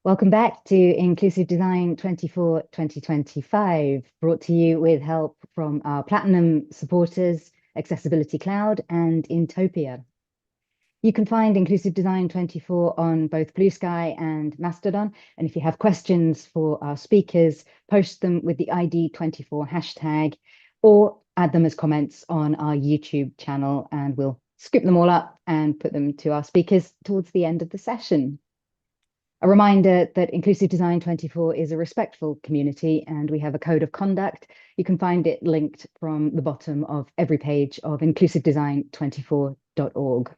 Welcome back to Inclusive Design 24 2025, brought to you with help from our Platinum supporters, Accessibility Cloud and Intopia. You can find Inclusive Design 24 on both Blue Sky and Mastodon. And if you have questions for our speakers, post them with the ID24 hashtag or add them as comments on our YouTube channel, and we'll scoop them all up and put them to our speakers towards the end of the session. A reminder that Inclusive Design 24 is a respectful community and we have a code of conduct. You can find it linked from the bottom of every page of inclusivedesign24.org.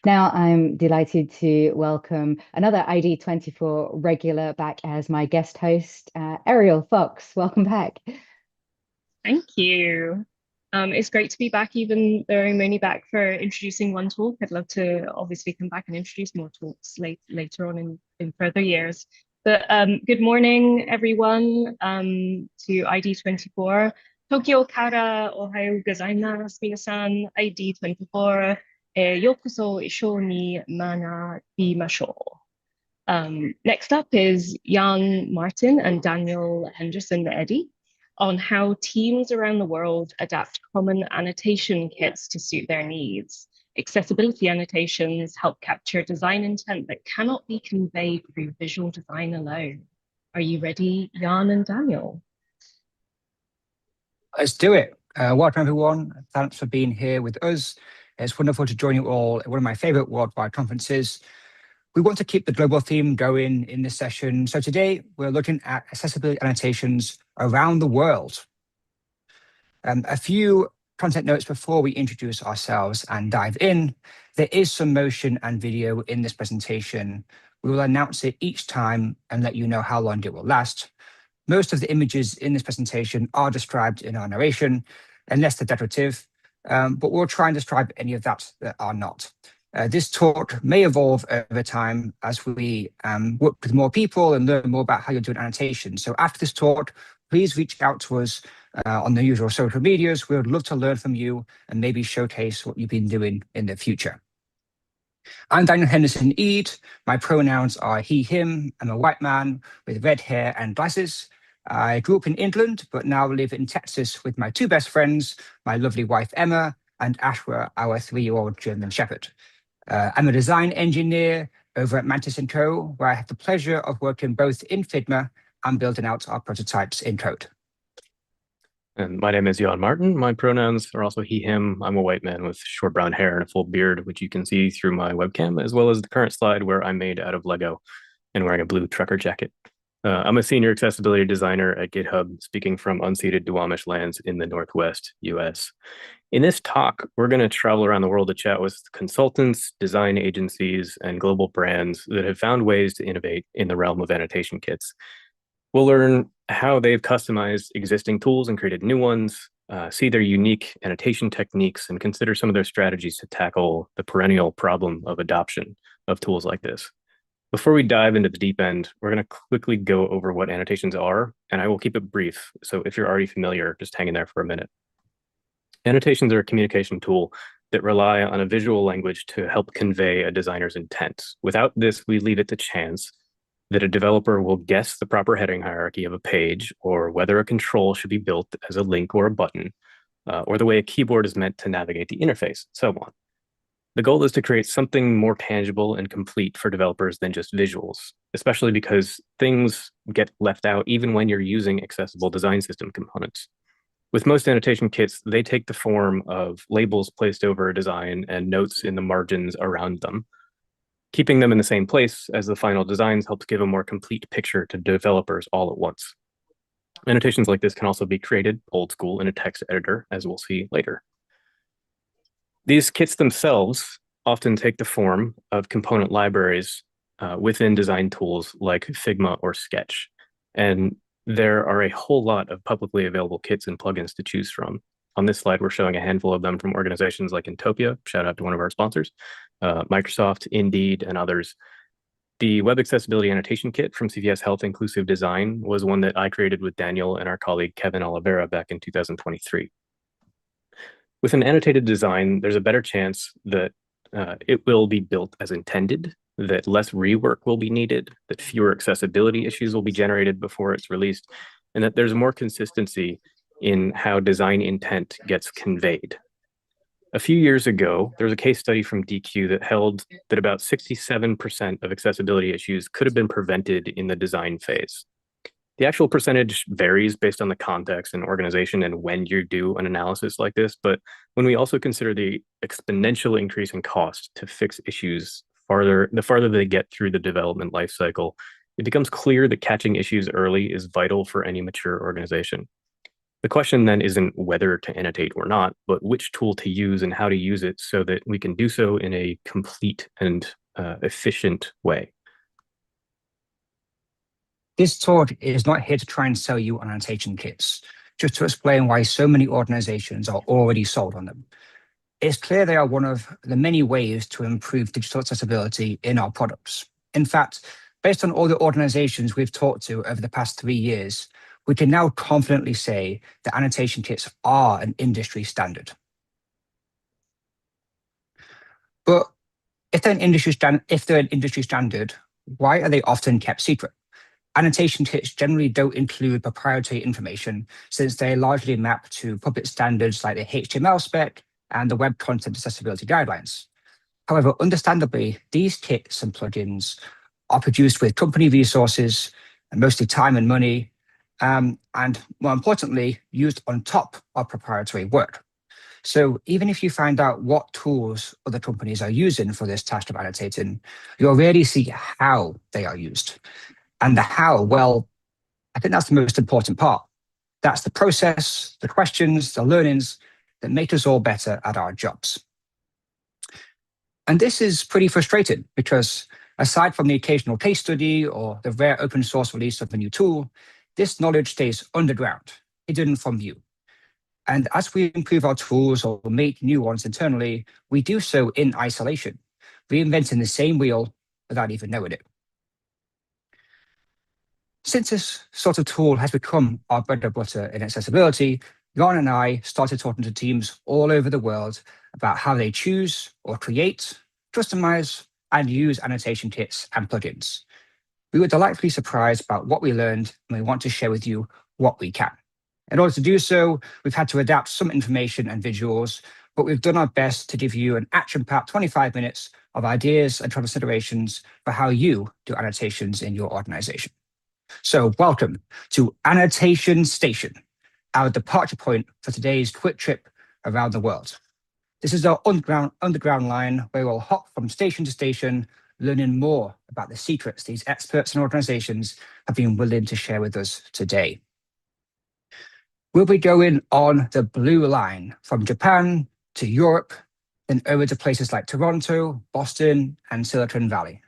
Now I'm delighted to welcome another ID24 regular back as my guest host, Ariel Fox. Welcome back. Thank you. It's great to be back, even though I'm only back for introducing one talk. I'd love to obviously come back and introduce more talks later on in further years. But good morning, everyone, to ID24. Tokyo kara ohayo gozaimasu, minasan. ID24. Yokoso isho ni manabimashou. Next up is Jan Maarten and Daniel Henderson-Ede on how teams around the world adapt common annotation kits to suit their needs. Accessibility annotations help capture design intent that cannot be conveyed through visual design alone. Are you ready, Jan and Daniel? Let's do it. Welcome, everyone. Thanks for being here with us. It's wonderful to join you all at one of my favorite worldwide conferences. We want to keep the global theme going in this session. So today we're looking at accessibility annotations around the world. A few content notes before we introduce ourselves and dive in. There is some motion and video in this presentation. We will announce it each time and let you know how long it will last. Most of the images in this presentation are described in our narration, unless they're decorative, but we'll try and describe any of that are not. This talk may evolve over time as we work with more people and learn more about how you're doing annotation. So after this talk, please reach out to us on the usual social medias. We would love to learn from you and maybe showcase what you've been doing in the future. I'm Daniel Henderson-Ede. My pronouns are he, him. I'm a white man with red hair and glasses. I grew up in England, but now live in Texas with my two best friends, my lovely wife, Emma, and Ashwa, our 3-year-old German Shepherd. I'm a design engineer over at Mantis & Co., where I have the pleasure of working both in Figma and building out our prototypes in code. And my name is Jan Maarten. My pronouns are also he, him. I'm a white man with short brown hair and a full beard, which you can see through my webcam, as well as the current slide where I'm made out of Lego and wearing a blue trucker jacket. I'm a senior accessibility designer at GitHub, speaking from unceded Duwamish lands in the Northwest US. In this talk, we're going to travel around the world to chat with consultants, design agencies, and global brands that have found ways to innovate in the realm of annotation kits. We'll learn how they've customized existing tools and created new ones, see their unique annotation techniques, and consider some of their strategies to tackle the perennial problem of adoption of tools like this. Before we dive into the deep end, we're going to quickly go over what annotations are, and I will keep it brief. So if you're already familiar, just hang in there for a minute. Annotations are a communication tool that rely on a visual language to help convey a designer's intent. Without this, we leave it to chance that a developer will guess the proper heading hierarchy of a page, or whether a control should be built as a link or a button, or the way a keyboard is meant to navigate the interface, so on. The goal is to create something more tangible and complete for developers than just visuals, especially because things get left out even when you're using accessible design system components. With most annotation kits, they take the form of labels placed over a design and notes in the margins around them. Keeping them in the same place as the final designs helps give a more complete picture to developers all at once. Annotations like this can also be created old school in a text editor, as we'll see later. These kits themselves often take the form of component libraries within design tools like Figma or Sketch. And there are a whole lot of publicly available kits and plugins to choose from. On this slide, we're showing a handful of them from organizations like Intopia, shout out to one of our sponsors, Microsoft, Indeed, and others. The Web Accessibility Annotation Kit from CVS Health Inclusive Design was one that I created with Daniel and our colleague Kevin Oliveira back in 2023. With an annotated design, there's a better chance that it will be built as intended, that less rework will be needed, that fewer accessibility issues will be generated before it's released, and that there's more consistency in how design intent gets conveyed. A few years ago, there was a case study from DQ that held that about 67% of accessibility issues could have been prevented in the design phase. The actual percentage varies based on the context and organization and when you do an analysis like this, but when we also consider the exponential increase in cost to fix issues the farther they get through the development lifecycle, it becomes clear that catching issues early is vital for any mature organization. The question then isn't whether to annotate or not, but which tool to use and how to use it so that we can do so in a complete and efficient way. This talk is not here to try and sell you on annotation kits, just to explain why so many organizations are already sold on them. It's clear they are one of the many ways to improve digital accessibility in our products. In fact, based on all the organizations we've talked to over the past 3 years, we can now confidently say that annotation kits are an industry standard. But if they're an industry standard, why are they often kept secret? Annotation kits generally don't include proprietary information since they largely map to public standards like the HTML spec and the Web Content Accessibility Guidelines. However, understandably, these kits and plugins are produced with company resources, and mostly time and money, and more importantly, used on top of proprietary work. So even if you find out what tools other companies are using for this task of annotating, you'll rarely see how they are used. And the how, well, I think that's the most important part. That's the process, the questions, the learnings that make us all better at our jobs. And this is pretty frustrating because aside from the occasional case study or the rare open source release of a new tool, this knowledge stays underground, hidden from view. And as we improve our tools or make new ones internally, we do so in isolation, reinventing the same wheel without even knowing it. Since this sort of tool has become our bread and butter in accessibility, Jan and I started talking to teams all over the world about how they choose or create, customize, and use annotation kits and plugins. We were delightfully surprised about what we learned, and we want to share with you what we can. In order to do so, we've had to adapt some information and visuals, but we've done our best to give you an action-packed 25 minutes of ideas and considerations for how you do annotations in your organization. So welcome to Annotation Station, our departure point for today's quick trip around the world. This is our underground line where we'll hop from station to station, learning more about the secrets these experts and organizations have been willing to share with us today. We'll be going on the blue line from Japan to Europe, then over to places like Toronto, Boston, and Silicon Valley.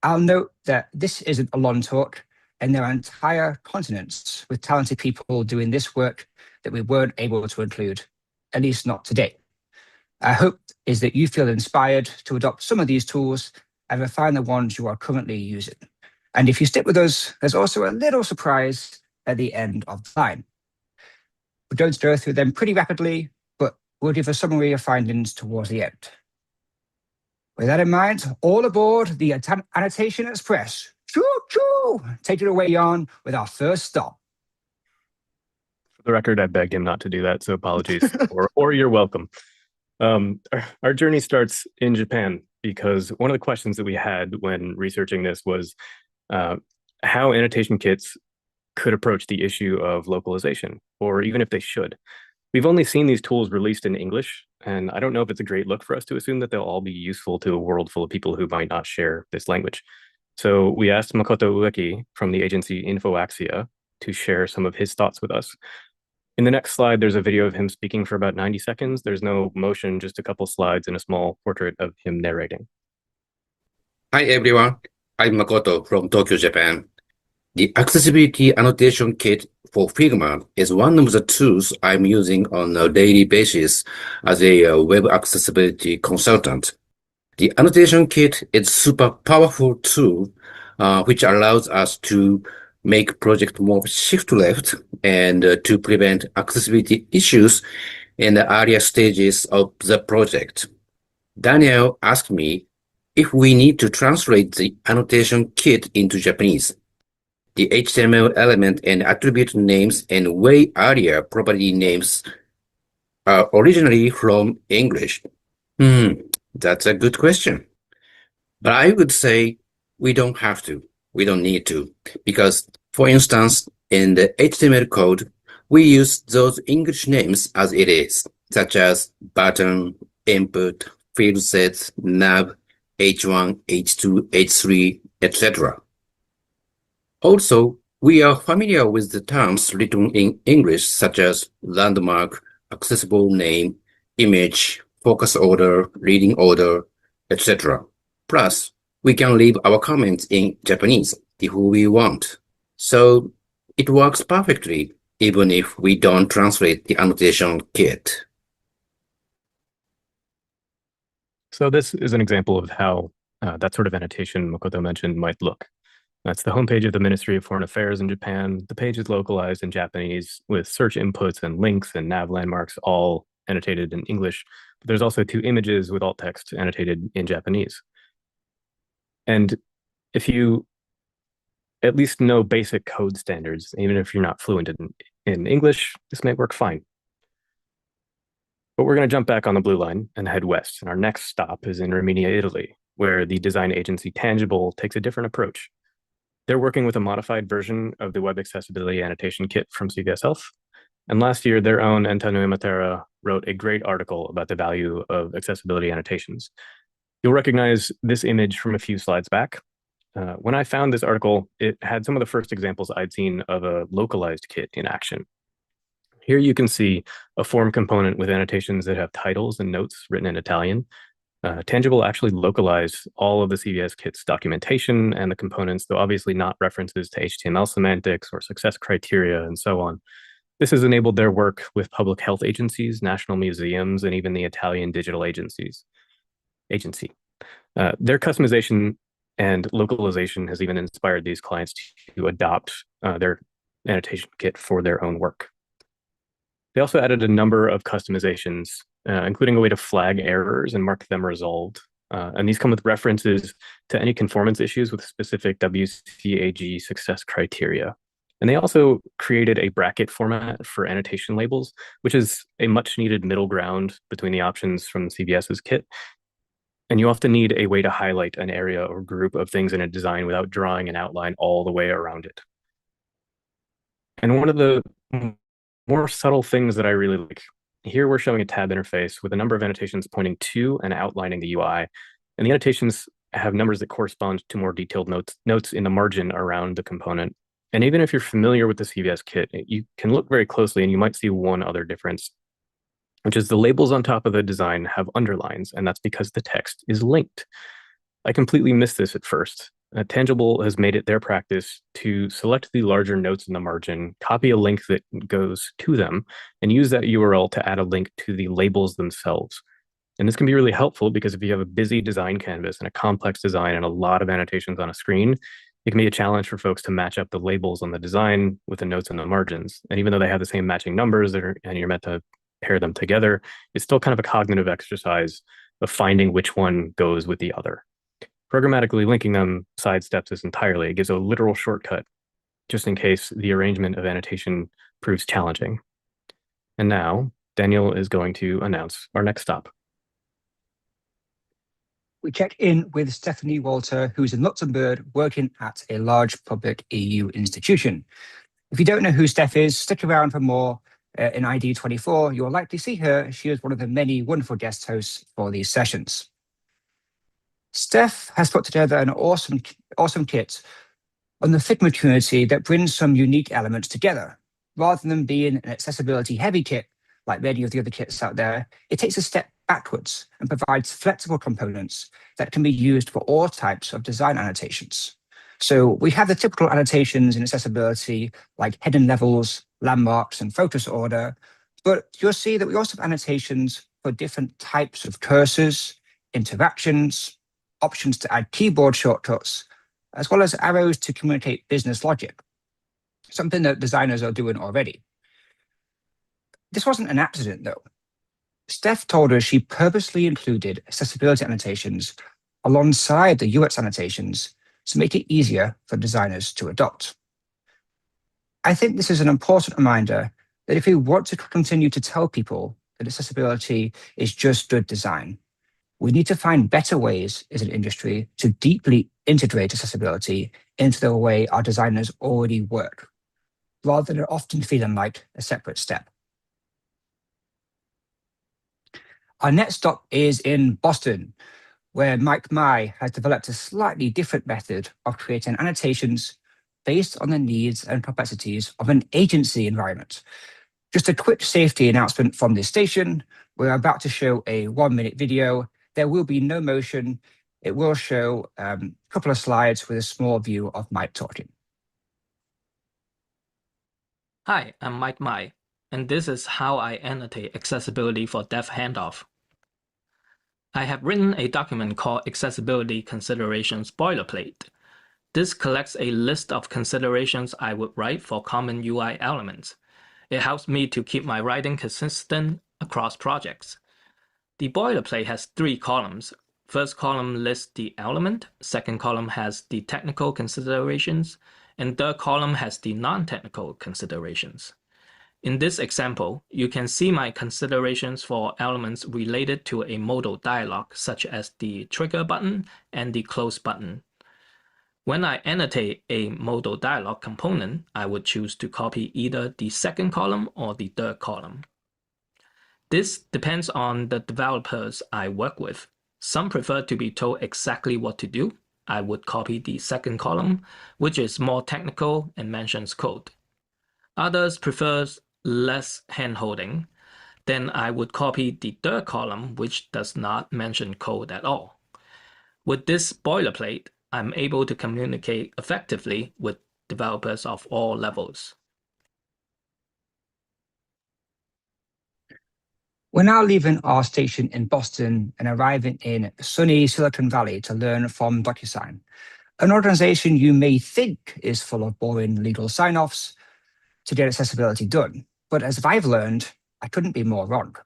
I'll note that this isn't a long talk, and there are entire continents with talented people doing this work that we weren't able to include, at least not today. Our hope is that you feel inspired to adopt some of these tools and refine the ones you are currently using. And if you stick with us, there's also a little surprise at the end of the line. We're going to go through them pretty rapidly, but we'll give a summary of findings towards the end. With that in mind, all aboard the Annotation Express. Choo-choo! Take it away, Jan, with our first stop. For the record, I begged him not to do that, so apologies, or you're welcome. Our journey starts in Japan because one of the questions that we had when researching this was how annotation kits could approach the issue of localization, or even if they should. We've only seen these tools released in English, and I don't know if it's a great look for us to assume that they'll all be useful to a world full of people who might not share this language. So we asked Makoto Ueki from the agency InfoAxia to share some of his thoughts with us. In the next slide, there's a video of him speaking for about 90 seconds. There's no motion, just a couple slides and a small portrait of him narrating. Hi, everyone. I'm Makoto from Tokyo, Japan. The Accessibility Annotation Kit for Figma is one of the tools I'm using on a daily basis as a web accessibility consultant. The Annotation Kit is a super powerful tool which allows us to make project more shift left and to prevent accessibility issues in the earlier stages of the project. Daniel asked me if we need to translate the annotation kit into Japanese, the HTML element and attribute names and way earlier property names are originally from English? That's a good question. But I would say we don't have to. We don't need to. Because, for instance, in the HTML code, we use those English names as it is, such as button, input, field sets, nav, H1, H2, H3, etc. Also, we are familiar with the terms written in English such as landmark, accessible name, image, focus order, reading order, etc. Plus, we can leave our comments in Japanese if we want. So it works perfectly, even if we don't translate the annotation kit. So this is an example of how that sort of annotation Makoto mentioned might look. That's the homepage of the Ministry of Foreign Affairs in Japan. The page is localized in Japanese with search inputs and links and nav landmarks all annotated in English. But there's also 2 images with alt text annotated in Japanese. And if you at least know basic code standards, even if you're not fluent in English, this may work fine. But we're going to jump back on the blue line and head west. And our next stop is in Rimini, Italy, where the design agency Tangible takes a different approach. They're working with a modified version of the Web Accessibility Annotation Kit from CVS Health. And last year, their own Antonio Matera wrote a great article about the value of accessibility annotations. You'll recognize this image from a few slides back. When I found this article, it had some of the first examples I'd seen of a localized kit in action. Here you can see a form component with annotations that have titles and notes written in Italian. Tangible actually localized all of the CVS kit's documentation and the components, though obviously not references to HTML semantics or success criteria and so on. This has enabled their work with public health agencies, national museums, and even the Italian digital agency. Their customization and localization has even inspired these clients to adopt their annotation kit for their own work. They also added a number of customizations, including a way to flag errors and mark them resolved. And these come with references to any conformance issues with specific WCAG success criteria. And they also created a bracket format for annotation labels, which is a much needed middle ground between the options from CVS's kit. And you often need a way to highlight an area or group of things in a design without drawing an outline all the way around it. And one of the more subtle things that I really like, here we're showing a tab interface with a number of annotations pointing to and outlining the UI. And the annotations have numbers that correspond to more detailed notes in the margin around the component. And even if you're familiar with the CVS kit, you can look very closely and you might see one other difference, which is the labels on top of the design have underlines, and that's because the text is linked. I completely missed this at first. Tangible has made it their practice to select the larger notes in the margin, copy a link that goes to them, and use that URL to add a link to the labels themselves. And this can be really helpful because if you have a busy design canvas and a complex design and a lot of annotations on a screen, it can be a challenge for folks to match up the labels on the design with the notes in the margins. And even though they have the same matching numbers and you're meant to pair them together, it's still kind of a cognitive exercise of finding which one goes with the other. Programmatically linking them sidesteps this entirely. It gives a literal shortcut just in case the arrangement of annotation proves challenging. And now Daniel is going to announce our next stop. We check in with Stephanie Walter, who's in Luxembourg working at a large public EU institution. If you don't know who Steph is, stick around for more. In ID 24, you'll likely see her. She is one of the many wonderful guest hosts for these sessions. Steph has put together an awesome kit on the Figma community that brings some unique elements together. Rather than being an accessibility heavy kit, like many of the other kits out there, it takes a step backwards and provides flexible components that can be used for all types of design annotations. So we have the typical annotations in accessibility, like heading levels, landmarks, and focus order, but you'll see that we also have annotations for different types of cursors, interactions, options to add keyboard shortcuts, as well as arrows to communicate business logic, something that designers are doing already. This wasn't an accident, though. Steph told us she purposely included accessibility annotations alongside the UX annotations to make it easier for designers to adopt. I think this is an important reminder that if we want to continue to tell people that accessibility is just good design, we need to find better ways as an industry to deeply integrate accessibility into the way our designers already work, rather than often feeling like a separate step. Our next stop is in Boston, where Mike Mai has developed a slightly different method of creating annotations based on the needs and complexities of an agency environment. Just a quick safety announcement from this station. We're about to show a 1-minute video. There will be no motion. It will show a couple of slides with a small view of Mike talking. Hi, I'm Mike Mai, and this is how I annotate accessibility for deaf handoff. I have written a document called Accessibility Considerations Boilerplate. This collects a list of considerations I would write for common UI elements. It helps me to keep my writing consistent across projects. The boilerplate has 3 columns. First column lists the element, second column has the technical considerations, and third column has the non-technical considerations. In this example, you can see my considerations for elements related to a modal dialog, such as the trigger button and the close button. When I annotate a modal dialog component, I would choose to copy either the second column or the third column. This depends on the developers I work with. Some prefer to be told exactly what to do. I would copy the second column, which is more technical and mentions code. Others prefer less hand-holding. Then I would copy the third column, which does not mention code at all. With this boilerplate, I'm able to communicate effectively with developers of all levels. We're now leaving our station in Boston and arriving in sunny Silicon Valley to learn from DocuSign, an organization you may think is full of boring legal sign-offs to get accessibility done. But as I've learned, I couldn't be more wrong.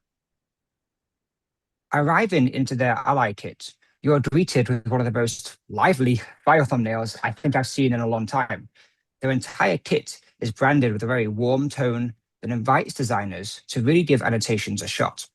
Arriving into their Ally kit, you're greeted with one of the most lively bio thumbnails I think I've seen in a long time. Their entire kit is branded with a very warm tone that invites designers to really give annotations a shot.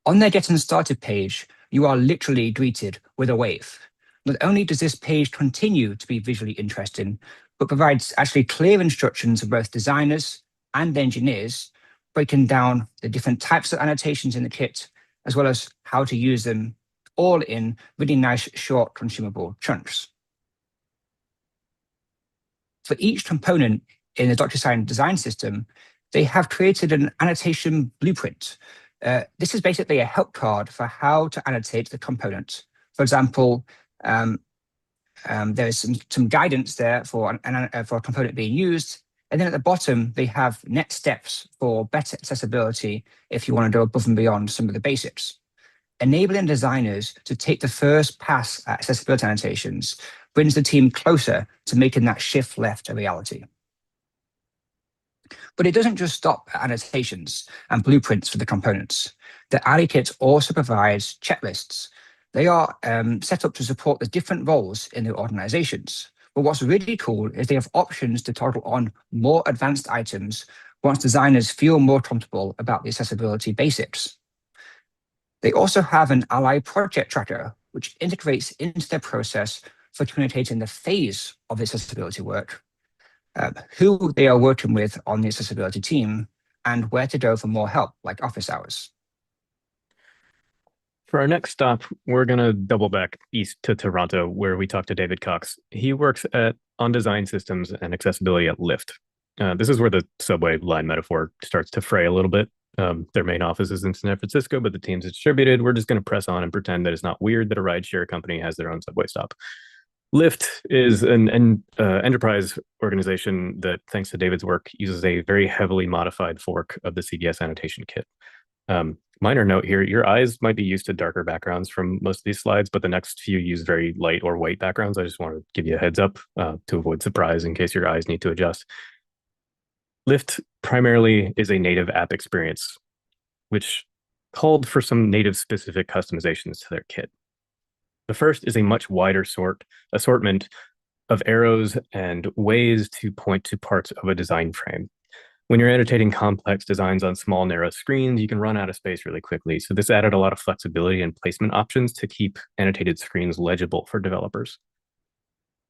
On their Getting Started page, you are literally greeted with a wave. Not only does this page continue to be visually interesting, but provides actually clear instructions for both designers and engineers, breaking down the different types of annotations in the kit, as well as how to use them, all in really nice, short, consumable chunks. For each component in the DocuSign design system, they have created an annotation blueprint. This is basically a help card for how to annotate the component. For example, there is some guidance there for a component being used. And then at the bottom, they have next steps for better accessibility if you want to go above and beyond some of the basics. Enabling designers to take the first pass at accessibility annotations brings the team closer to making that shift left a reality. But it doesn't just stop at annotations and blueprints for the components. The Ally kit also provides checklists. They are set up to support the different roles in the organizations. But what's really cool is they have options to toggle on more advanced items once designers feel more comfortable about the accessibility basics. They also have an Ally project tracker, which integrates into their process for communicating the phase of the accessibility work, who they are working with on the accessibility team, and where to go for more help, like office hours. For our next stop, we're going to double back east to Toronto, where we talk to David Cox. He works on design systems and accessibility at Lyft. This is where the subway line metaphor starts to fray a little bit. Their main office is in San Francisco, but the teams are distributed. We're just going to press on and pretend that it's not weird that a rideshare company has their own subway stop. Lyft is an enterprise organization that, thanks to David's work, uses a very heavily modified fork of the CVS Annotation Kit. Minor note here, your eyes might be used to darker backgrounds from most of these slides, but the next few use very light or white backgrounds. I just want to give you a heads up to avoid surprise in case your eyes need to adjust. Lyft primarily is a native app experience, which called for some native specific customizations to their kit. The first is a much wider assortment of arrows and ways to point to parts of a design frame. When you're annotating complex designs on small, narrow screens, you can run out of space really quickly. So this added a lot of flexibility and placement options to keep annotated screens legible for developers.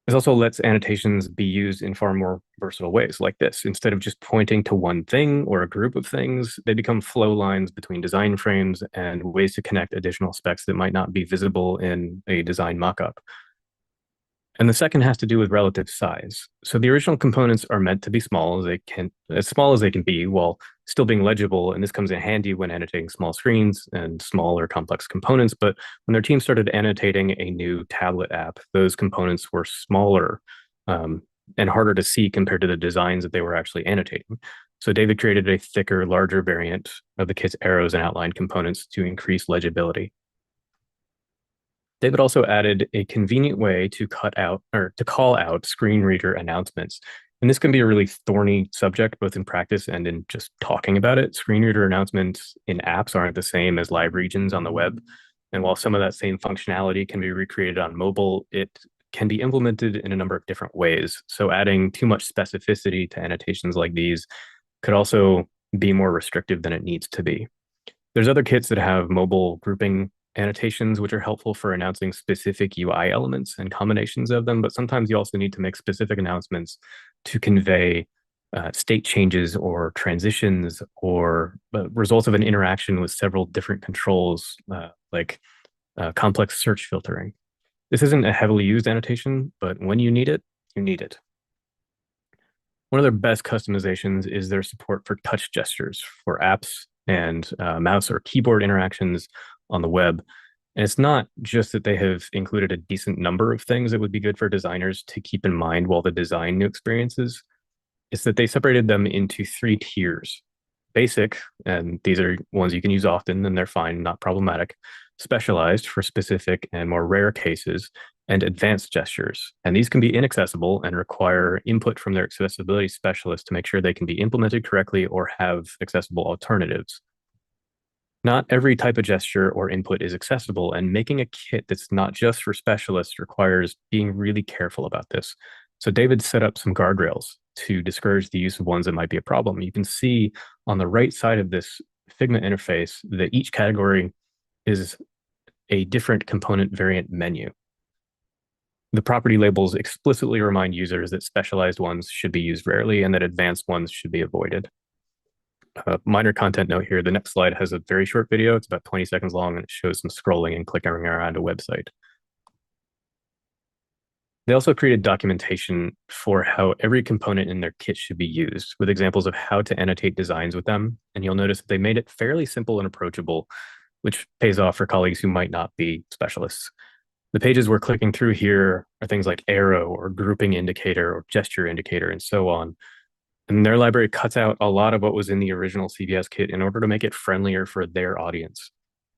This also lets annotations be used in far more versatile ways like this. Instead of just pointing to one thing or a group of things, they become flow lines between design frames and ways to connect additional specs that might not be visible in a design mockup. And the second has to do with relative size. So the original components are meant to be as small as they can be, while still being legible. And this comes in handy when annotating small screens and small or complex components. But when their team started annotating a new tablet app, those components were smaller and harder to see compared to the designs that they were actually annotating. So David created a thicker, larger variant of the kit's arrows and outline components to increase legibility. David also added a convenient way to call out screen reader announcements. And this can be a really thorny subject, both in practice and in just talking about it. Screen reader announcements in apps aren't the same as live regions on the web. And while some of that same functionality can be recreated on mobile, it can be implemented in a number of different ways. So adding too much specificity to annotations like these could also be more restrictive than it needs to be. There's other kits that have mobile grouping annotations, which are helpful for announcing specific UI elements and combinations of them, but sometimes you also need to make specific announcements to convey state changes or transitions or results of an interaction with several different controls, like complex search filtering. This isn't a heavily used annotation, but when you need it, you need it. One of their best customizations is their support for touch gestures for apps and mouse or keyboard interactions on the web. And it's not just that they have included a decent number of things that would be good for designers to keep in mind while they design new experiences. It's that they separated them into 3 tiers. Basic, and these are ones you can use often and they're fine, not problematic. Specialized for specific and more rare cases, and advanced gestures. And these can be inaccessible and require input from their accessibility specialist to make sure they can be implemented correctly or have accessible alternatives. Not every type of gesture or input is accessible, and making a kit that's not just for specialists requires being really careful about this. So David set up some guardrails to discourage the use of ones that might be a problem. You can see on the right side of this Figma interface that each category is a different component variant menu. The property labels explicitly remind users that specialized ones should be used rarely and that advanced ones should be avoided. Minor content note here, the next slide has a very short video. It's about 20 seconds long and it shows some scrolling and clicking around a website. They also created documentation for how every component in their kit should be used, with examples of how to annotate designs with them. And you'll notice that they made it fairly simple and approachable, which pays off for colleagues who might not be specialists. The pages we're clicking through here are things like arrow or grouping indicator or gesture indicator and so on. And their library cuts out a lot of what was in the original CVS kit in order to make it friendlier for their audience.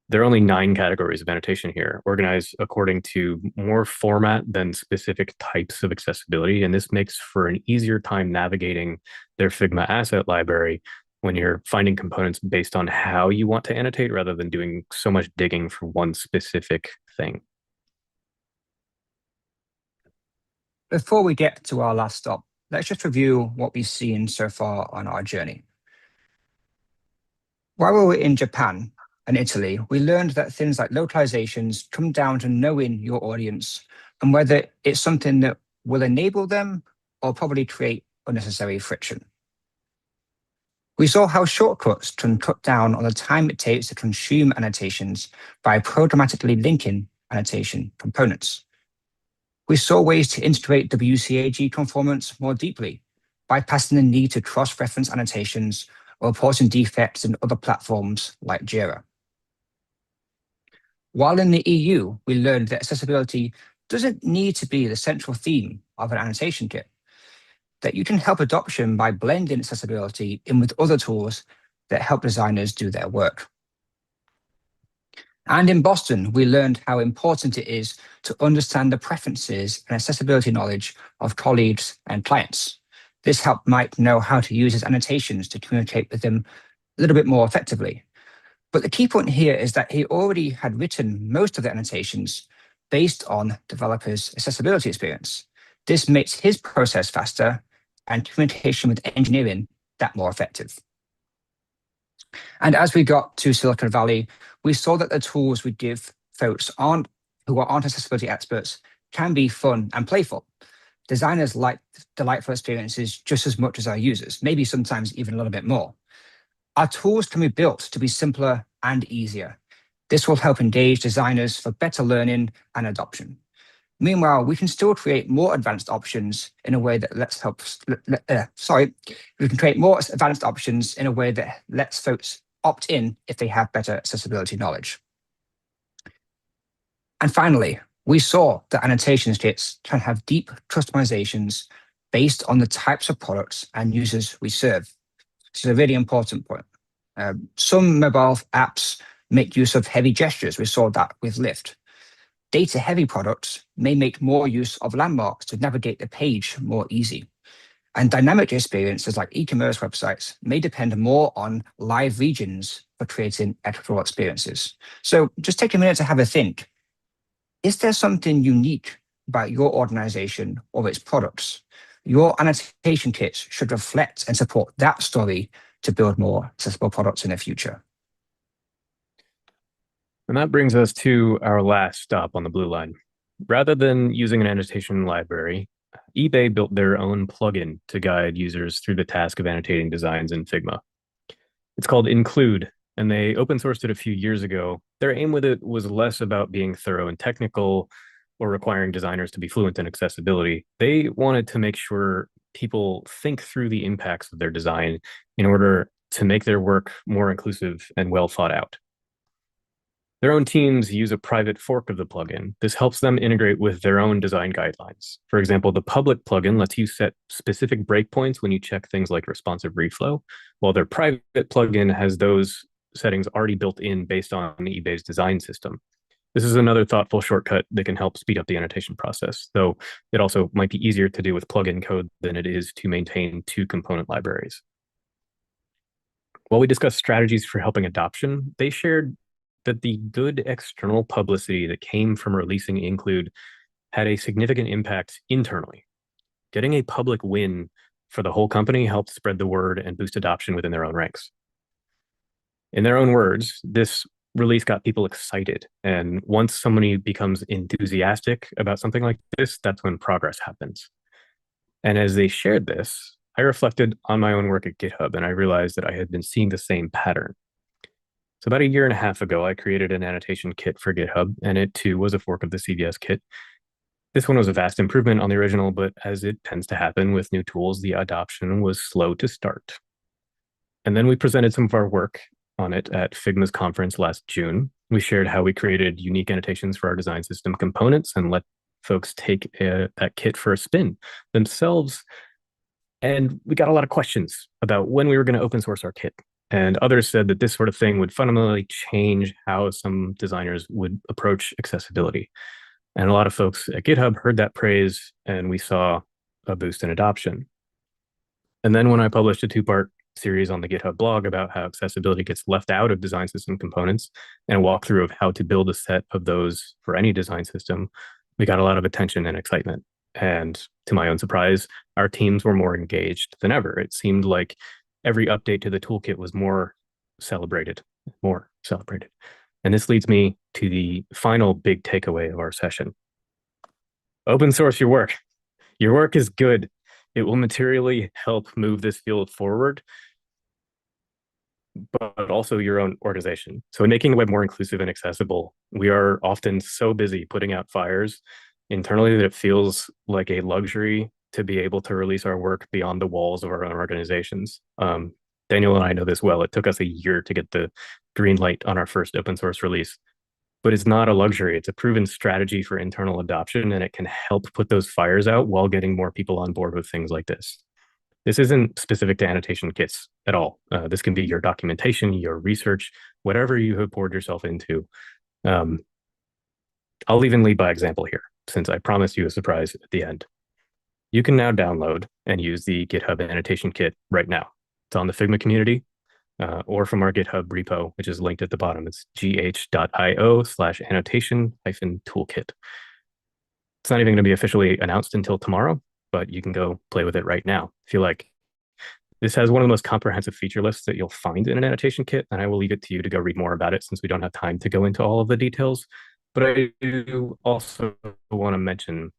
There are only 9 categories of annotation here, organized according to more format than specific types of accessibility. And this makes for an easier time navigating their Figma asset library when you're finding components based on how you want to annotate rather than doing so much digging for one specific thing. Before we get to our last stop, let's just review what we've seen so far on our journey. While we were in Japan and Italy, we learned that things like localizations come down to knowing your audience and whether it's something that will enable them or probably create unnecessary friction. We saw how shortcuts can cut down on the time it takes to consume annotations by programmatically linking annotation components. We saw ways to integrate WCAG conformance more deeply, bypassing the need to cross-reference annotations or reporting defects in other platforms like Jira. While in the EU, we learned that accessibility doesn't need to be the central theme of an annotation kit, that you can help adoption by blending accessibility in with other tools that help designers do their work. And in Boston, we learned how important it is to understand the preferences and accessibility knowledge of colleagues and clients. This helped Mike know how to use his annotations to communicate with them a little bit more effectively. But the key point here is that he already had written most of the annotations based on developers' accessibility experience. This makes his process faster and communication with engineering that more effective. And as we got to Silicon Valley, we saw that the tools we give folks who aren't accessibility experts can be fun and playful. Designers like delightful experiences just as much as our users, maybe sometimes even a little bit more. Our tools can be built to be simpler and easier. This will help engage designers for better learning and adoption. Meanwhile, we can still create more advanced options in a way that lets folks opt in if they have better accessibility knowledge. And finally, we saw that annotations kits can have deep customizations based on the types of products and users we serve. This is a really important point. Some mobile apps make use of heavy gestures. We saw that with Lyft. Data-heavy products may make more use of landmarks to navigate the page more easy. And dynamic experiences like e-commerce websites may depend more on live regions for creating equitable experiences. So just take a minute to have a think. Is there something unique about your organization or its products? Your annotation kits should reflect and support that story to build more accessible products in the future. And that brings us to our last stop on the blue line. Rather than using an annotation library, eBay built their own plugin to guide users through the task of annotating designs in Figma. It's called Include, and they open sourced it a few years ago. Their aim with it was less about being thorough and technical or requiring designers to be fluent in accessibility. They wanted to make sure people think through the impacts of their design in order to make their work more inclusive and well thought out. Their own teams use a private fork of the plugin. This helps them integrate with their own design guidelines. For example, the public plugin lets you set specific breakpoints when you check things like responsive reflow, while their private plugin has those settings already built in based on eBay's design system. This is another thoughtful shortcut that can help speed up the annotation process, though it also might be easier to do with plugin code than it is to maintain two component libraries. While we discussed strategies for helping adoption, they shared that the good external publicity that came from releasing Include had a significant impact internally. Getting a public win for the whole company helped spread the word and boost adoption within their own ranks. In their own words, this release got people excited. And once somebody becomes enthusiastic about something like this, that's when progress happens. And as they shared this, I reflected on my own work at GitHub, and I realized that I had been seeing the same pattern. So about a year and a half ago, I created an annotation kit for GitHub, and it too was a fork of the CVS kit. This one was a vast improvement on the original, but as it tends to happen with new tools, the adoption was slow to start. And then we presented some of our work on it at Figma's conference last June. We shared how we created unique annotations for our design system components and let folks take that kit for a spin themselves. And we got a lot of questions about when we were going to open source our kit. And others said that this sort of thing would fundamentally change how some designers would approach accessibility. And a lot of folks at GitHub heard that praise, and we saw a boost in adoption. And then when I published a two-part series on the GitHub blog about how accessibility gets left out of design system components and a walkthrough of how to build a set of those for any design system, we got a lot of attention and excitement. And to my own surprise, our teams were more engaged than ever. It seemed like every update to the toolkit was more celebrated. And this leads me to the final big takeaway of our session. Open source your work. Your work is good. It will materially help move this field forward, but also your own organization. So in making the web more inclusive and accessible, we are often so busy putting out fires internally that it feels like a luxury to be able to release our work beyond the walls of our own organizations. Daniel and I know this well. It took us a year to get the green light on our first open source release, but it's not a luxury. It's a proven strategy for internal adoption, and it can help put those fires out while getting more people on board with things like this. This isn't specific to annotation kits at all. This can be your documentation, your research, whatever you have poured yourself into. I'll even lead by example here, since I promised you a surprise at the end. You can now download and use the GitHub Annotation Kit right now. It's on the Figma community. or from our GitHub repo, which is linked at the bottom. It's gh.io/annotation-toolkit. It's not even going to be officially announced until tomorrow, but you can go play with it right now if you like. This has one of the most comprehensive feature lists that you'll find in an annotation kit, and I will leave it to you to go read more about it since we don't have time to go into all of the details. But I do also want to mention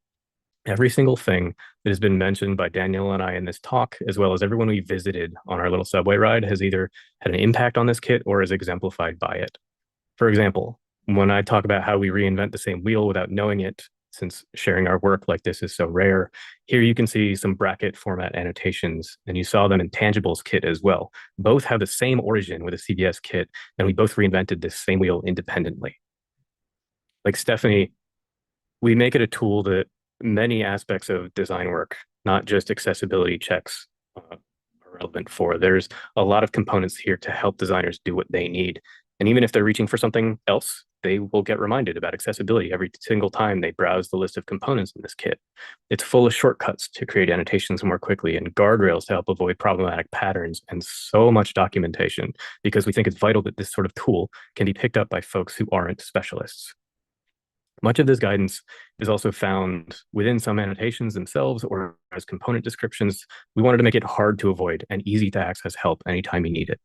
every single thing that has been mentioned by Daniel and I in this talk, as well as everyone we visited on our little subway ride, has either had an impact on this kit or is exemplified by it. For example, when I talk about how we reinvent the same wheel without knowing it, since sharing our work like this is so rare, here you can see some bracket format annotations, and you saw them in Tangibles kit as well. Both have the same origin with a CVS kit, and we both reinvented this same wheel independently. Like Stephanie, we make it a tool that many aspects of design work, not just accessibility checks, are relevant for. There's a lot of components here to help designers do what they need. And even if they're reaching for something else, they will get reminded about accessibility every single time they browse the list of components in this kit. It's full of shortcuts to create annotations more quickly and guardrails to help avoid problematic patterns, and so much documentation, because we think it's vital that this sort of tool can be picked up by folks who aren't specialists. Much of this guidance is also found within some annotations themselves or as component descriptions. We wanted to make it hard to avoid and easy to access help anytime you need it.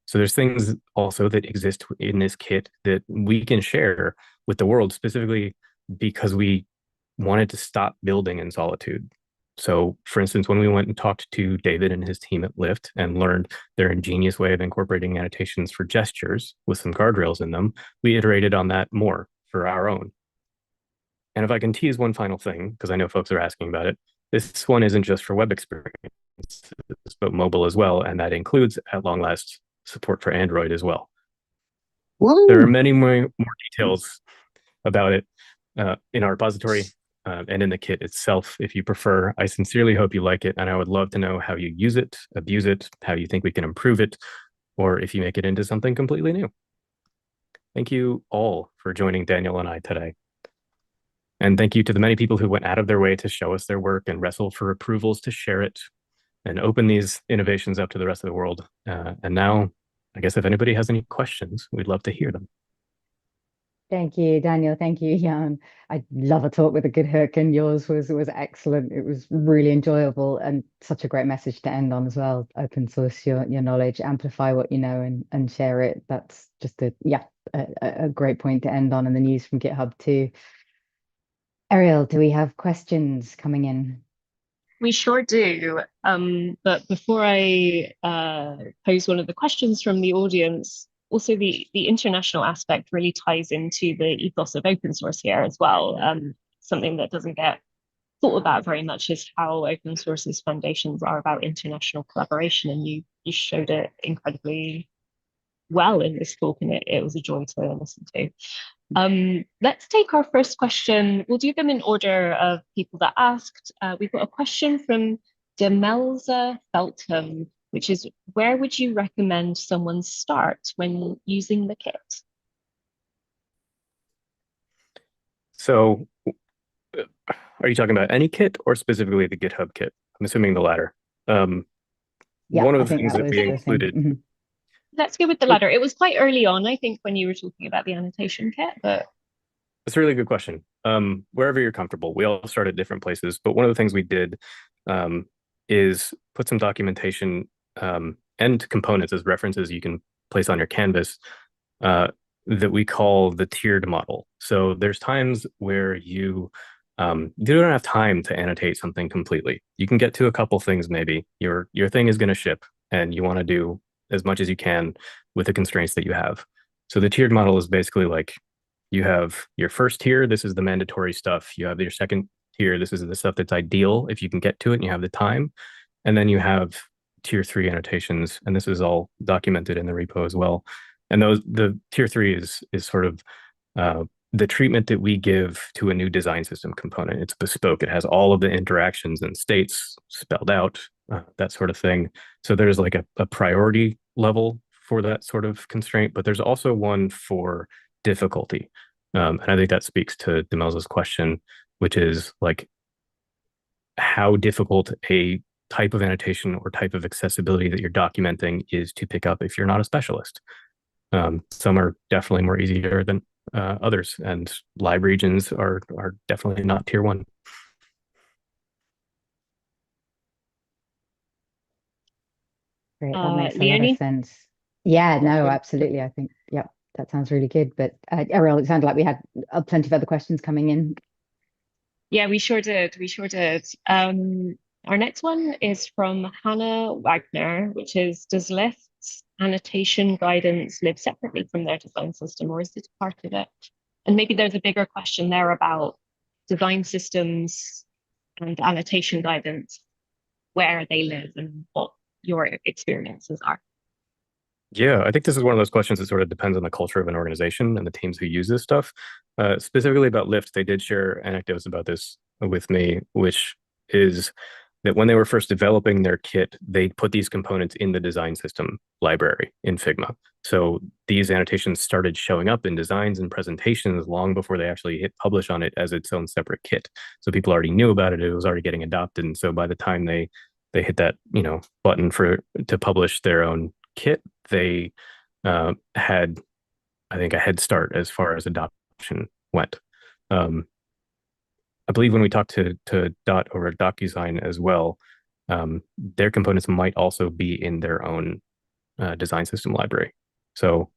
So there's things also that exist in this kit that we can share with the world, specifically because we wanted to stop building in solitude. So for instance, when we went and talked to David and his team at Lyft and learned their ingenious way of incorporating annotations for gestures with some guardrails in them, we iterated on that more for our own. And if I can tease one final thing, because I know folks are asking about it, this one isn't just for web experience, but mobile as well. And that includes, at long last, support for Android as well. Whoa. There are many more details about it in our repository and in the kit itself, if you prefer. I sincerely hope you like it, and I would love to know how you use it, abuse it, how you think we can improve it, or if you make it into something completely new. Thank you all for joining Daniel and I today. And thank you to the many people who went out of their way to show us their work and wrestle for approvals to share it and open these innovations up to the rest of the world. And now, I guess if anybody has any questions, we'd love to hear them. Thank you, Daniel. Thank you, Jan. I love a talk with a good hook, and yours was excellent. It was really enjoyable and such a great message to end on as well. Open source your knowledge, amplify what you know, and share it. That's just a great point to end on, and the news from GitHub too. Ariel, do we have questions coming in? We sure do. But before I pose one of the questions from the audience, also the international aspect really ties into the ethos of open source here as well. Something that doesn't get thought about very much is how open source's foundations are about international collaboration, and you showed it incredibly well in this talk, and it was a joy to listen to. Let's take our first question. We'll do them in order of people that asked. We've got a question from Demelza Feltham, which is, where would you recommend someone start when using the kit? So are you talking about any kit or specifically the GitHub kit? I'm assuming the latter. Yeah, one of the things that we included. Mm-hmm. Let's go with the latter. It was quite early on, I think, when you were talking about the annotation kit, but it's a really good question. Wherever you're comfortable, we all start at different places, but one of the things we did is put some documentation and components as references you can place on your canvas that we call the tiered model. So there's times where you don't have time to annotate something completely. You can get to a couple things maybe. Your thing is going to ship, and you want to do as much as you can with the constraints that you have. So the tiered model is basically like, you have your first tier, this is the mandatory stuff. You have your second tier, this is the stuff that's ideal if you can get to it and you have the time. And then you have tier 3 annotations, and this is all documented in the repo as well. And the tier 3 is sort of the treatment that we give to a new design system component. It's bespoke. It has all of the interactions and states spelled out, that sort of thing. So there's like a priority level for that sort of constraint, but there's also one for difficulty. And I think that speaks to Demelza's question, which is like how difficult a type of annotation or type of accessibility that you're documenting is to pick up if you're not a specialist. Some are definitely more easier than others, and live regions are definitely not tier 1. Great, that makes a lot Leonie? of sense. Yeah, no, absolutely. I think, yeah, that sounds really good. But Ariel, it sounded like we had plenty of other questions coming in. Yeah, we sure did. We sure did. Our next one is from Hannah Wagner, which is, does Lyft's annotation guidance live separately from their design system, or is it part of it? And maybe there's a bigger question there about design systems and annotation guidance, where they live and what your experiences are. Yeah, I think this is one of those questions that sort of depends on the culture of an organization and the teams who use this stuff. Specifically about Lyft, they did share anecdotes about this with me, which is that when they were first developing their kit, they put these components in the design system library in Figma. So these annotations started showing up in designs and presentations long before they actually hit publish on it as its own separate kit. So people already knew about it. It was already getting adopted. And so by the time they hit that, button to publish their own kit, they had, I think, a head start as far as adoption went. I believe when we talked to Dot over at DocDesign as well, their components might also be in their own design system library. So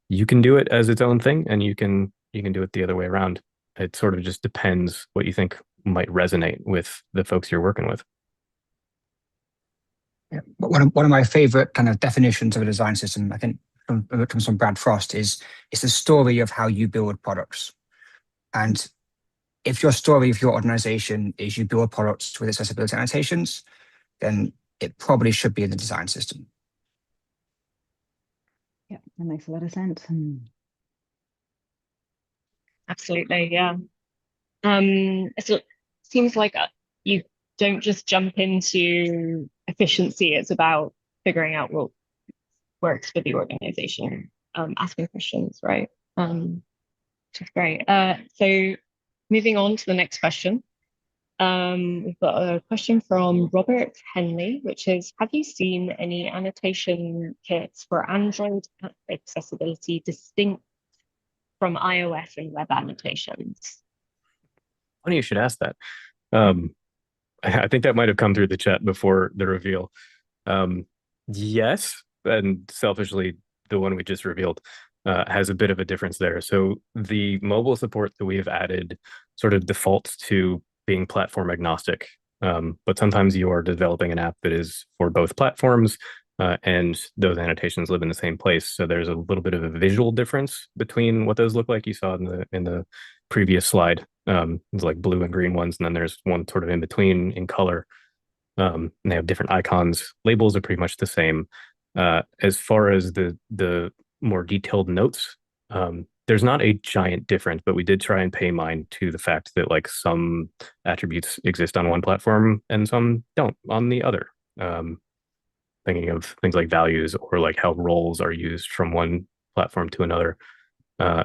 you can do it as its own thing, and you can do it the other way around. It sort of just depends what you think might resonate with the folks you're working with. Yeah. One of my favorite kind of definitions of a design system, I think, comes from Brad Frost, is it's the story of how you build products. And if your story of your organization is you build products with accessibility annotations, then it probably should be in the design system. Yeah, that makes a lot of sense. Absolutely, yeah. So it seems like you don't just jump into efficiency. It's about figuring out what works for the organization, asking questions, right? Which is great. So moving on to the next question. We've got a question from Robert Henley, which is, have you seen any annotation kits for Android app accessibility distinct from iOS and web annotations? Funny you should ask that. I think that might have come through the chat before the reveal. Yes, and selfishly, the one we just revealed has a bit of a difference there. So the mobile support that we have added sort of defaults to being platform agnostic. But sometimes you are developing an app that is for both platforms, and those annotations live in the same place. So there's a little bit of a visual difference between what those look like. You saw in the previous slide. It's like blue and green ones, and then there's one sort of in between in color. And they have different icons. Labels are pretty much the same. As far as the more detailed notes, there's not a giant difference, but we did try and pay mind to the fact that like some attributes exist on one platform and some don't on the other. Thinking of things like values or like how roles are used from one platform to another.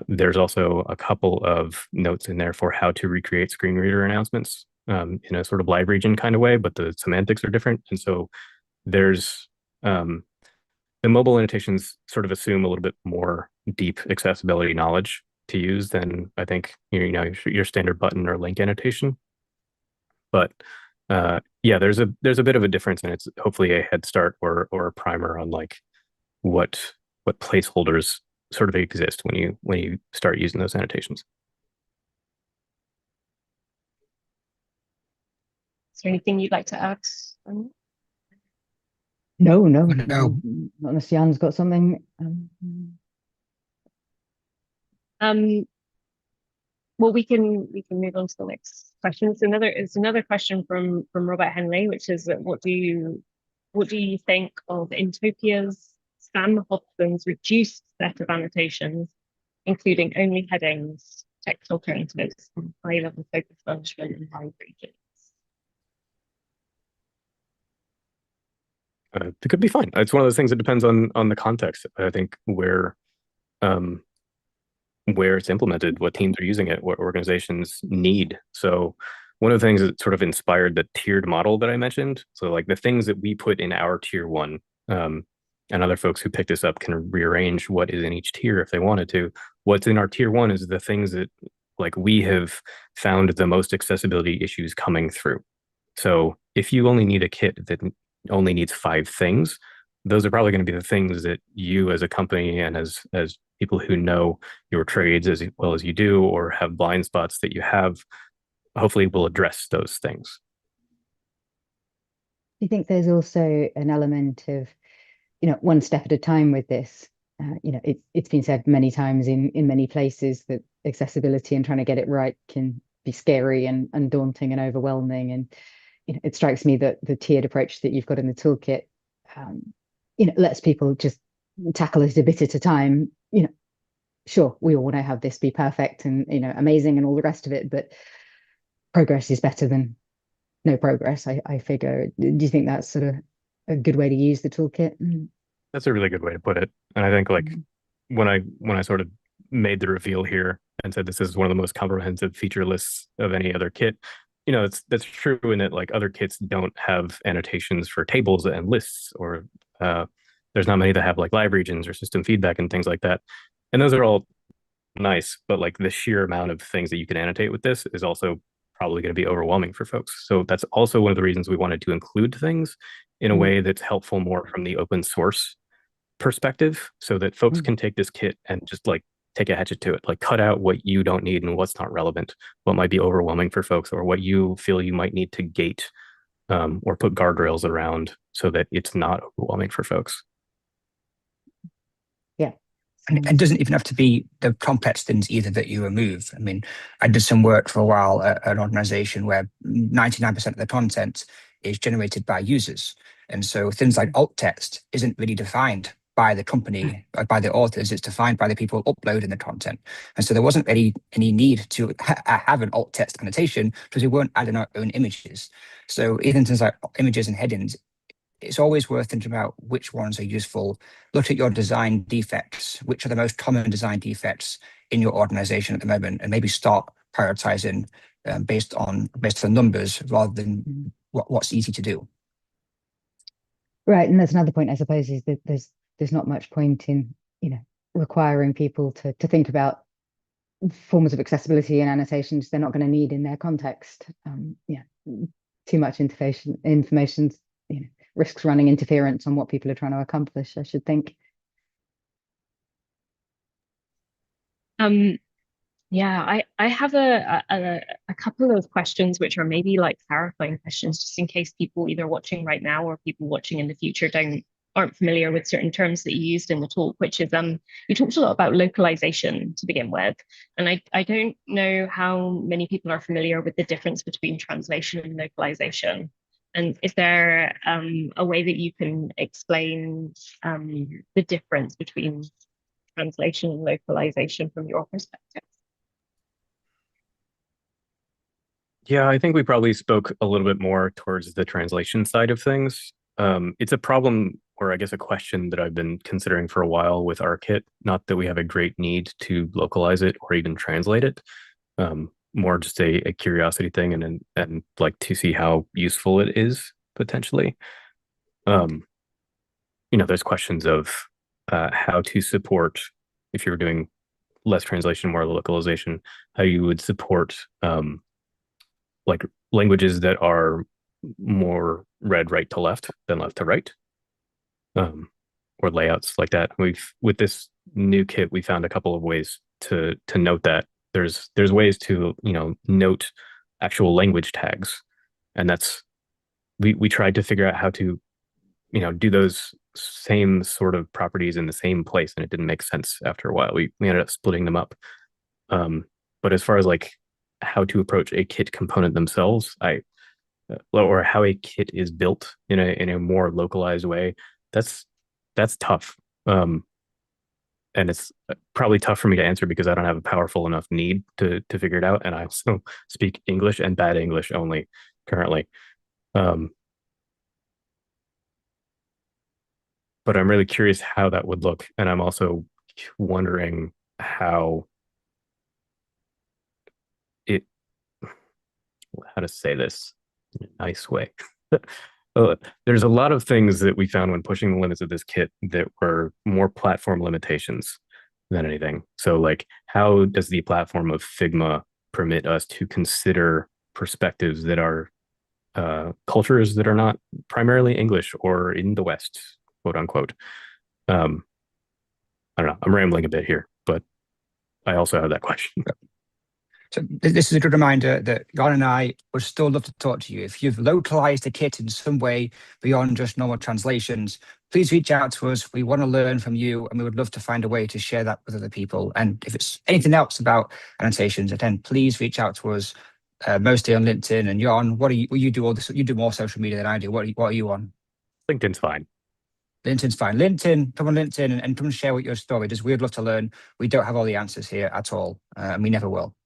There's also a couple of notes in there for how to recreate screen reader announcements in a sort of live region kind of way, but the semantics are different. And so there's the mobile annotations sort of assume a little bit more deep accessibility knowledge to use than I think your standard button or link annotation. But yeah, there's a bit of a difference, and it's hopefully a head start or a primer on like what placeholders sort of exist when you start using those annotations. Is there anything you'd like to add? No, No. not unless Jan's got something. Well, we can move on to the next question. It's another question from Robert Henley, which is that what do you think of Intopia's Sam Hobson's reduced set of annotations, including only headings, text alternatives, and high-level focus management and live regions? It could be fine. It's one of those things that depends on the context. I think where it's implemented, what teams are using it, what organizations need. So one of the things that sort of inspired the tiered model that I mentioned. So like the things that we put in our tier one, and other folks who pick this up can rearrange what is in each tier if they wanted to. What's in our tier one is the things that like we have found the most accessibility issues coming through. So if you only need a kit that only needs 5 things, those are probably going to be the things that you as a company and as people who know your trades as well as you do, or have blind spots that you have, hopefully will address those things. Do you think there's also an element of, one step at a time with this? It's been said many times in many places that accessibility and trying to get it right can be scary and daunting and overwhelming. And it strikes me that the tiered approach that you've got in the toolkit, lets people just tackle it a bit at a time. Sure, we all want to have this be perfect and amazing and all the rest of it, but progress is better than no progress. I figure. Do you think that's sort of a good way to use the toolkit? That's a really good way to put it. And I think like when I sort of made the reveal here and said this is one of the most comprehensive feature lists of any other kit, that's true in that like other kits don't have annotations for tables and lists, or there's not many that have like live regions or system feedback and things like that. And those are all nice, but like the sheer amount of things that you can annotate with this is also probably going to be overwhelming for folks. So that's also one of the reasons we wanted to include things in a way that's helpful more from the open source perspective, so that folks can take this kit and just like take a hatchet to it, like cut out what you don't need and what's not relevant, what might be overwhelming for folks, or what you feel you might need to gate or put guardrails around so that it's not overwhelming for folks. Yeah. And it doesn't even have to be the complex things either that you remove. I mean, I did some work for a while at an organization where 99% of the content is generated by users. And so things like alt text isn't really defined by the company or by the authors, it's defined by the people uploading the content. And so there wasn't any need to have an alt text annotation because we weren't adding our own images. So even things like images and headings, it's always worth thinking about which ones are useful. Look at your design defects, which are the most common design defects in your organization at the moment, and maybe start prioritizing based on numbers rather than what's easy to do. Right, and that's another point, I suppose, is that there's not much point in requiring people to think about forms of accessibility and annotations they're not going to need in their context. Too much information risks running interference on what people are trying to accomplish, I should think. Yeah, I have a couple of questions which are maybe like clarifying questions, just in case people either watching right now or people watching in the future aren't familiar with certain terms that you used in the talk, which is you talked a lot about localization to begin with. And I don't know how many people are familiar with the difference between translation and localization. And is there a way that you can explain the difference between translation and localization from your perspective? Yeah, I think we probably spoke a little bit more towards the translation side of things. It's a problem, or I guess a question that I've been considering for a while with our kit. Not that we have a great need to localize it or even translate it. More just a curiosity thing, and like to see how useful it is potentially. There's questions of how to support, if you're doing less translation, more localization, how you would support like languages that are more read right to left than left to right, or layouts like that. With this new kit, we found a couple of ways to note that. There's ways to note actual language tags, and that's we tried to figure out how to do those same sort of properties in the same place, and it didn't make sense after a while. We ended up splitting them up. But as far as like how to approach a kit component themselves, or how a kit is built in a more localized way, that's tough. And it's probably tough for me to answer because I don't have a powerful enough need to figure it out, and I also speak English and bad English only currently. But I'm really curious how that would look, and I'm also wondering how how to say this in a nice way. There's a lot of things that we found when pushing the limits of this kit that were more platform limitations than anything. So like, how does the platform of Figma permit us to consider perspectives that are cultures that are not primarily English or in the West, quote unquote? I don't know, I'm rambling a bit here, but I also have that question. So this is a good reminder that Jan and I would still love to talk to you. If you've localized the kit in some way beyond just normal translations, please reach out to us. We want to learn from you, and we would love to find a way to share that with other people. And if it's anything else about annotations, then please reach out to us, mostly on LinkedIn. And Jan, what do you do all this? You do more social media than I do. What are you on? LinkedIn's fine. LinkedIn's fine. Come on LinkedIn and come and share what your story is. We'd love to learn. We don't have all the answers here at all, and we never will.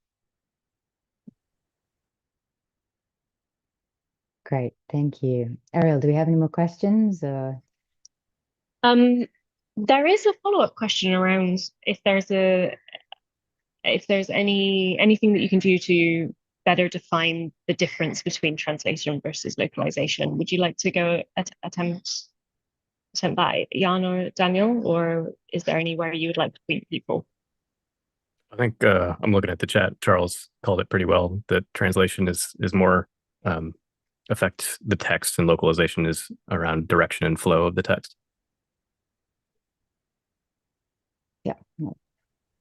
Great, thank you. Ariel, do we have any more questions? There is a follow-up question around if there's anything that you can do to better define the difference between translation versus localization. Would you like to go attempt that, Jan or Daniel, or is there anywhere you would like to point people? I think I'm looking at the chat. Charles called it pretty well. That translation is more affect the text, and localization is around direction and flow of the text. Yeah,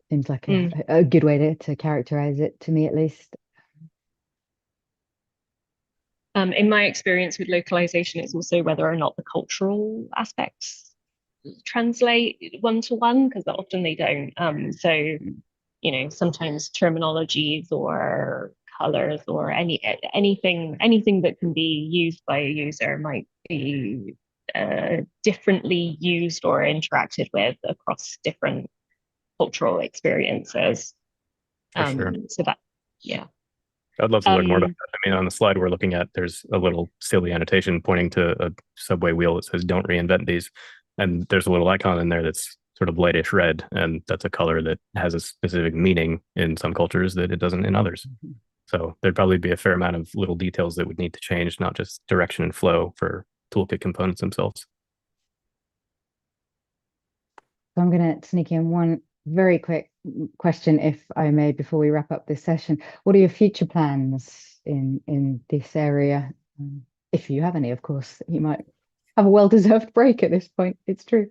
seems like a good way to characterize it, to me at least. In my experience with localization, it's also whether or not the cultural aspects translate one-to-one, because often they don't. So, you know, sometimes terminologies or colors or anything that can be used by a user might be differently used or interacted with across different cultural experiences. Sure. So that, yeah. I'd love to learn more about that. I mean, on the slide we're looking at, there's a little silly annotation pointing to a subway wheel that says "Don't reinvent these," and there's a little icon in there that's sort of lightish red, and that's a color that has a specific meaning in some cultures that it doesn't in others. So there'd probably be a fair amount of little details that would need to change, not just direction and flow for toolkit components themselves. So I'm going to sneak in one very quick question, if I may, before we wrap up this session. What are your future plans in this area? If you have any, of course. You might have a well-deserved break at this point. It's true.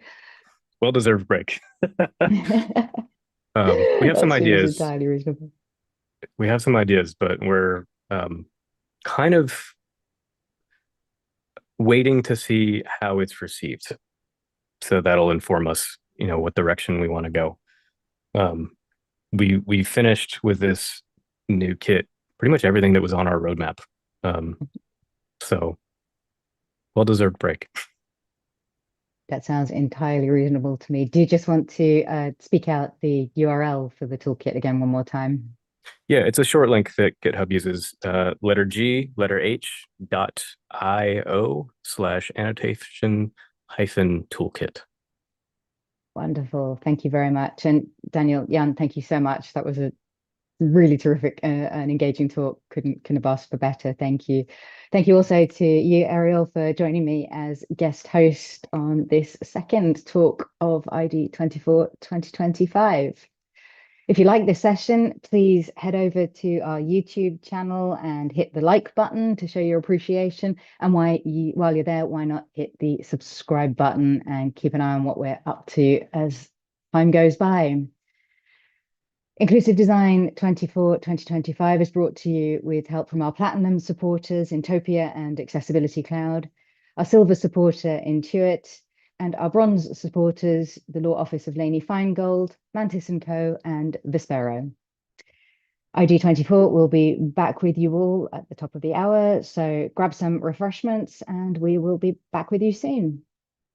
Well-deserved break. We have some ideas. Entirely reasonable. We have some ideas, but we're kind of waiting to see how it's received. So that'll inform us, you know, what direction we want to go. We finished with this new kit pretty much everything that was on our roadmap. So well-deserved break. That sounds entirely reasonable to me. Do you just want to speak out the URL for the toolkit again one more time? Yeah, it's a short link that GitHub uses, letter G, letter H, .io/annotation-toolkit. Wonderful. Thank you very much. And Daniel, Jan, thank you so much. That was a really terrific and engaging talk. Couldn't have asked for better. Thank you. Thank you also to you, Ariel, for joining me as guest host on this second talk of ID 24 2025. If you like this session, please head over to our YouTube channel and hit the like button to show your appreciation. And while you're there, why not hit the subscribe button and keep an eye on what we're up to as time goes by. Inclusive Design 24 2025 is brought to you with help from our Platinum supporters, Intopia and Accessibility Cloud, our Silver supporter, Intuit, and our Bronze supporters, the Law Office of Laney Feingold, Mantis & Co, and Vispero. ID24 will be back with you all at the top of the hour, so grab some refreshments and we will be back with you soon.